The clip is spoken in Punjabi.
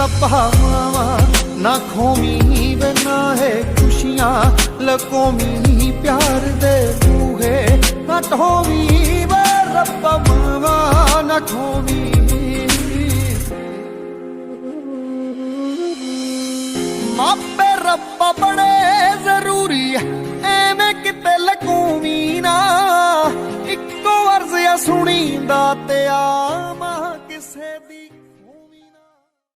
ਰੱਬਾ ਮਾਵਾ ਨਾ ਖੋਵੀ ਵੇ ਨਾ ਹੈ ਖੁਸ਼ੀਆਂ ਲਕੋਵੀ ਪਿਆਰ ਦੇ ਬੂਹੇ ਨਾ ਢੋਵੀ ਵੇ ਰੱਬਾ ਮਾਵਾ ਨਾ ਖੋਵੀ ਮਾਪੇ ਰੱਬਾ ਬੜੇ ਜ਼ਰੂਰੀ ਐਵੇਂ ਕਿਤੇ ਲਕੋਵੀ